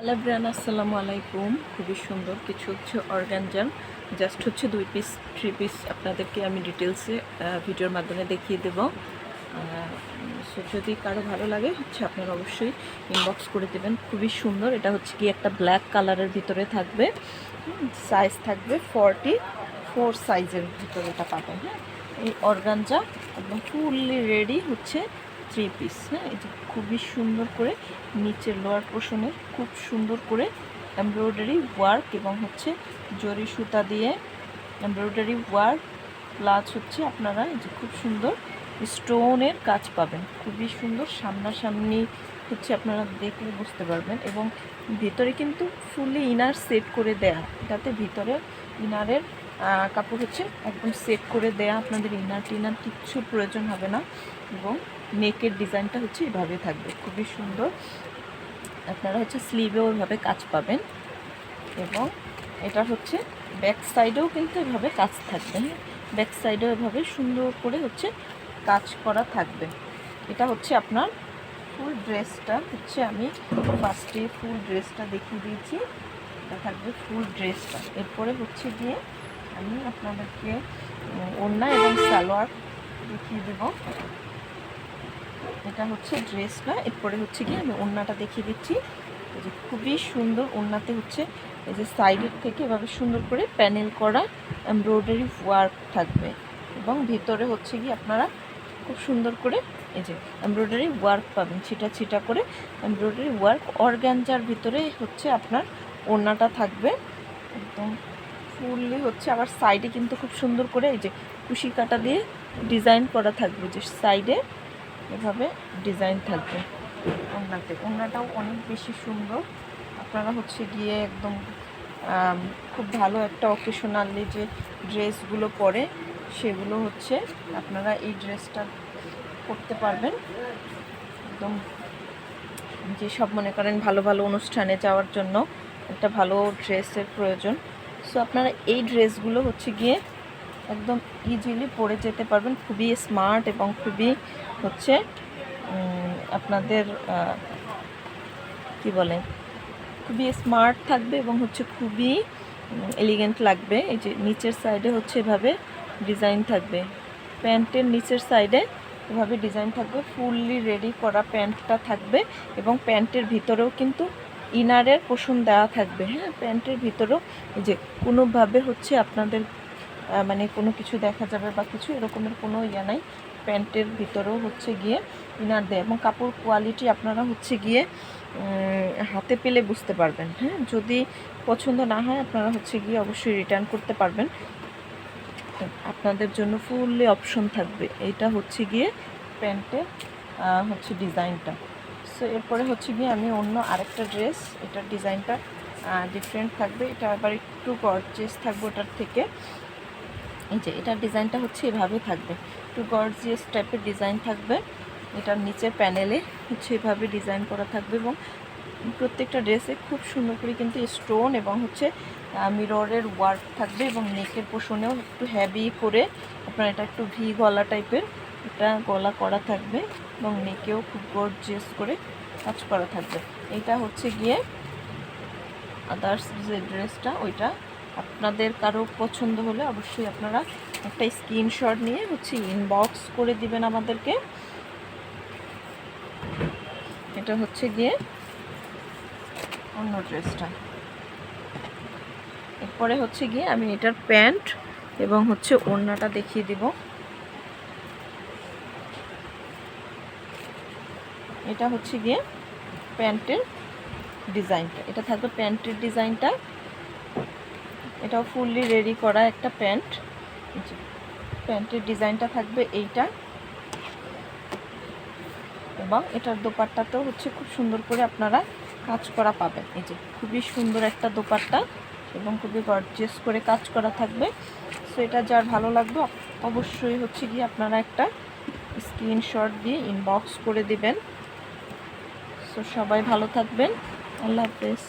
Hello bran, আসসালামু আলাইকুম। খুবই সুন্দর কিছু হচ্ছে অর্গানজার, জাস্ট হচ্ছে 2 পিস 3 পিস আপনাদেরকে আমি ডিটেলসে ভিডিওর মাধ্যমে দেখিয়ে দেব। সো যদি কারো ভালো লাগে হচ্ছে আপনারা অবশ্যই ইনবক্স করে দেবেন। খুবই সুন্দর। এটা হচ্ছে কি একটা ব্ল্যাক কালারের ভিতরে থাকবে, সাইজ থাকবে 44 সাইজের ভিতরে এটা পাবেন। হ্যাঁ, এই অর্গানজা একদম ফুললি রেডি হচ্ছে 3 পিস। হ্যাঁ, এই যে খুবই সুন্দর করে নিচের লোয়ার পোর্শনে খুব সুন্দর করে এমব্রয়ডারি ওয়ার্ক এবং হচ্ছে জরি সুতা দিয়ে এমব্রয়ডারি ওয়ার্ক প্লাস হচ্ছে আপনারা এই যে খুব সুন্দর স্টোনের কাজ পাবেন। খুবই সুন্দর, সামনাসামনি হচ্ছে আপনারা দেখলে বুঝতে পারবেন। এবং ভিতরে কিন্তু ফুললি ইনার সেট করে দেয়া, যাতে ভিতরে ইনারের কাপড় হচ্ছে একদম সেট করে দেয়া, আপনাদের ইনার টিনার কিচ্ছু প্রয়োজন হবে না। এবং নেকের ডিজাইনটা হচ্ছে এভাবে থাকবে, খুবই সুন্দর। আপনারা হচ্ছে স্লিভেও এভাবে কাজ পাবেন এবং এটা হচ্ছে ব্যাক সাইডেও কিন্তু এভাবে কাজ থাকবে। হ্যাঁ, ব্যাক সাইডেও এভাবে সুন্দর করে হচ্ছে কাজ করা থাকবে। এটা হচ্ছে আপনার ফুল ড্রেসটা হচ্ছে আমি ফার্স্টে ফুল ড্রেসটা দেখিয়ে দিয়েছি। এটা থাকবে ফুল ড্রেসটা। এরপরে হচ্ছে গিয়ে আমি আপনাদেরকে ওড়না এবং সালোয়ার দেখিয়ে দেবো। এটা হচ্ছে ড্রেসটা। এরপরে হচ্ছে গিয়ে আমি ওড়নাটা দেখিয়ে দিচ্ছি। এই যে খুবই সুন্দর ওড়নাতে হচ্ছে এই যে সাইডের থেকে এভাবে সুন্দর করে প্যানেল করা এমব্রয়ডারি ওয়ার্ক থাকবে এবং ভিতরে হচ্ছে গিয়ে আপনারা খুব সুন্দর করে এই যে এমব্রয়ডারি ওয়ার্ক পাবেন, ছিটা ছিটা করে এমব্রয়ডারি ওয়ার্ক। অর্গানজার ভিতরে হচ্ছে আপনার ওড়নাটা থাকবে একদম ফুললি হচ্ছে। আবার সাইডে কিন্তু খুব সুন্দর করে এই যে কুশি কাটা দিয়ে ডিজাইন করা থাকবে, যে সাইডে এভাবে ডিজাইন থাকবে ওড়নাতে। ওড়নাটাও অনেক বেশি সুন্দর। আপনারা হচ্ছে গিয়ে একদম খুব ভালো একটা অকেশনালি যে ড্রেসগুলো পরে সেগুলো হচ্ছে আপনারা এই ড্রেসটা পরতে পারবেন। একদম যেসব মনে করেন ভালো ভালো অনুষ্ঠানে যাওয়ার জন্য একটা ভালো ড্রেসের প্রয়োজন। সো আপনারা এই ড্রেসগুলো হচ্ছে গিয়ে একদম ইজিলি পরে যেতে পারবেন, খুবই স্মার্ট এবং খুবই হচ্ছে আপনাদের কি বলে, খুবই স্মার্ট থাকবে এবং হচ্ছে খুবই এলিগেন্ট লাগবে। এই যে নিচের সাইডে হচ্ছে এভাবে ডিজাইন থাকবে, প্যান্টের নিচের সাইডে এভাবে ডিজাইন থাকবে, ফুললি রেডি করা প্যান্টটা থাকবে এবং প্যান্টের ভিতরেও কিন্তু ইনারের পোষণ দেওয়া থাকবে। হ্যাঁ, প্যান্টের ভিতরেও এই যে কোনোভাবে হচ্ছে আপনাদের মানে কোনো কিছু দেখা যাবে বা কিছু এরকমের কোনো ইয়ে নাই। প্যান্টের ভিতরেও হচ্ছে গিয়ে ইনার দেয় এবং কাপড় কোয়ালিটি আপনারা হচ্ছে গিয়ে হাতে পেলে বুঝতে পারবেন। হ্যাঁ, যদি পছন্দ না হয় আপনারা হচ্ছে গিয়ে অবশ্যই রিটার্ন করতে পারবেন, আপনাদের জন্য ফুললি অপশন থাকবে। এইটা হচ্ছে গিয়ে প্যান্টের হচ্ছে ডিজাইনটা। সো এরপরে হচ্ছে গিয়ে আমি অন্য আরেকটা ড্রেস, এটার ডিজাইনটা ডিফারেন্ট থাকবে, এটা আবার একটু গর্জিয়াস থাকবে ওটার থেকে। এই যে এটার ডিজাইনটা হচ্ছে এভাবে থাকবে, একটু গর্জিয়াস টাইপের ডিজাইন থাকবে। এটার নিচের প্যানেলে হচ্ছে এভাবে ডিজাইন করা থাকবে এবং প্রত্যেকটা ড্রেসে খুব সুন্দর করে কিন্তু স্টোন এবং হচ্ছে মিররের ওয়ার্ক থাকবে এবং নেকের পোষণেও একটু হেভি করে আপনার এটা একটু ভি গলা টাইপের এটা গলা করা থাকবে এবং নেকেও খুব গর্জিয়াস করে কাজ করা থাকবে। এটা হচ্ছে গিয়ে আদার্স যে ড্রেসটা, ওইটা আপনাদের কারো পছন্দ হলে অবশ্যই আপনারা একটা স্ক্রিনশট নিয়ে হচ্ছে ইনবক্স করে দিবেন আমাদেরকে। এটা হচ্ছে গিয়ে অন্য ড্রেসটা। এরপরে হচ্ছে গিয়ে আমি এটার প্যান্ট এবং হচ্ছে ওড়নাটা দেখিয়ে দিব। এটা হচ্ছে গিয়ে প্যান্টের ডিজাইনটা, এটা থাকবে প্যান্টের ডিজাইনটা। এটাও ফুললি রেডি করা একটা প্যান্ট। প্যান্টের ডিজাইনটা থাকবে এইটা এবং এটার দোপাট্টাতেও হচ্ছে খুব সুন্দর করে আপনারা কাজ করা পাবেন। এই যে খুবই সুন্দর একটা দোপাট্টা এবং খুবই গর্জিয়াস করে কাজ করা থাকবে। সো এটা যার ভালো লাগবে অবশ্যই হচ্ছে গিয়ে আপনারা একটা স্ক্রিনশট দিয়ে ইনবক্স করে দিবেন। সো সবাই ভালো থাকবেন, আল্লাহ হাফেজ।